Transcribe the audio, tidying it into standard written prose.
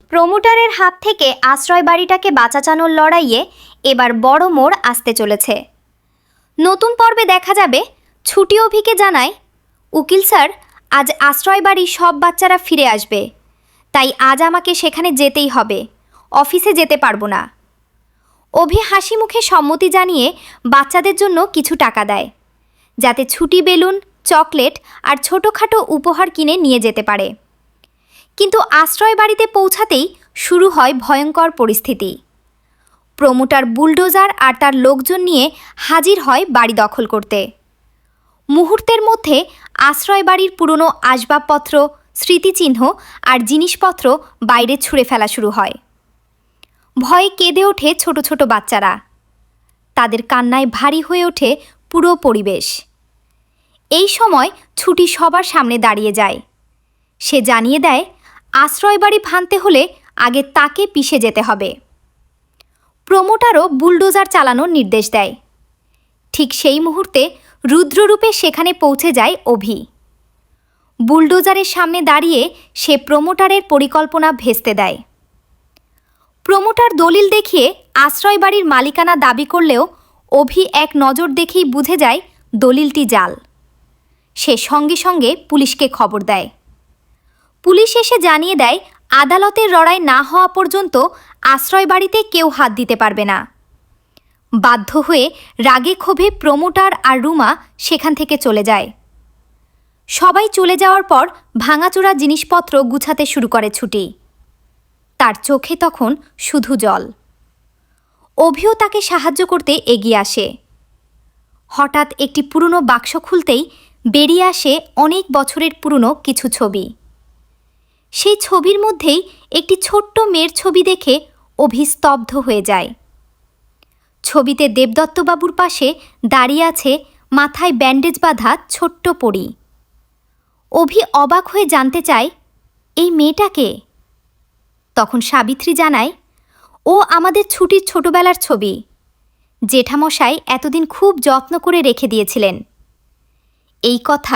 প্রমোটারের হাত থেকে আশ্রয় বাড়িটাকে বাঁচানোর লড়াইয়ে এবার বড় মোড় আসতে চলেছে। নতুন পর্বে দেখা যাবে ছুটি অভিকে জানায়, উকিল স্যার, আজ আশ্রয় বাড়ির সব বাচ্চারা ফিরে আসবে, তাই আজ আমাকে সেখানে যেতেই হবে, অফিসে যেতে পারবো না। অভি হাসি মুখে সম্মতি জানিয়ে বাচ্চাদের জন্য কিছু টাকা দেয়, যাতে ছুটি বেলুন, চকলেট আর ছোটোখাটো উপহার কিনে নিয়ে যেতে পারে। কিন্তু আশ্রয় বাড়িতে পৌঁছাতেই শুরু হয় ভয়ঙ্কর পরিস্থিতি। প্রমোটার বুলডোজার আর তার লোকজন নিয়ে হাজির হয় বাড়ি দখল করতে। মুহূর্তের মধ্যে আশ্রয় বাড়ির পুরনো আসবাবপত্র, স্মৃতিচিহ্ন আর জিনিসপত্র বাইরে ছুঁড়ে ফেলা শুরু হয়। ভয়ে কেঁদে ওঠে ছোট ছোট বাচ্চারা। তাদের কান্নায় ভারী হয়ে ওঠে পুরো পরিবেশ। এই সময় ছুটি সবার সামনে দাঁড়িয়ে যায়। সে জানিয়ে দেয়, আশ্রয় বাড়ি ভাঙতে হলে আগে তাকে পিষে যেতে হবে। প্রমোটারও বুলডোজার চালানোর নির্দেশ দেয়। ঠিক সেই মুহূর্তে রুদ্ররূপে সেখানে পৌঁছে যায় অভি। বুলডোজারের সামনে দাঁড়িয়ে সে প্রমোটারের পরিকল্পনা ভেস্তে দেয়। প্রমোটার দলিল দেখিয়ে আশ্রয় বাড়ির মালিকানা দাবি করলেও অভি এক নজর দেখেই বুঝে যায় দলিলটি জাল। সে সঙ্গে সঙ্গে পুলিশকে খবর দেয়। পুলিশ এসে জানিয়ে দেয়, আদালতের লড়াই না হওয়া পর্যন্ত আশ্রয় বাড়িতে কেউ হাত দিতে পারবে না। বাধ্য হয়ে রাগে ক্ষোভে প্রমোটার আর রুমা সেখান থেকে চলে যায়। সবাই চলে যাওয়ার পর ভাঙাচোরা জিনিসপত্র গুছাতে শুরু করে ছুটি। তার চোখে তখন শুধু জল। অভিও তাকে সাহায্য করতে এগিয়ে আসে। হঠাৎ একটি পুরনো বাক্স খুলতেই বেরিয়ে আসে অনেক বছরের পুরনো কিছু ছবি। সেই ছবির মধ্যেই একটি ছোট্ট মেয়ের ছবি দেখে অভি স্তব্ধ হয়ে যায়। ছবিতে দেবদত্তবাবুর পাশে দাঁড়িয়ে আছে মাথায় ব্যান্ডেজ বাঁধা ছোট্ট পরী। অভি অবাক হয়ে জানতে চায়, এই মেয়েটাকে? তখন সাবিত্রী জানায়, ও আমাদের ছুটির ছোটবেলার ছবি, জেঠামশাই এতদিন খুব যত্ন করে রেখে দিয়েছিলেন। এই কথা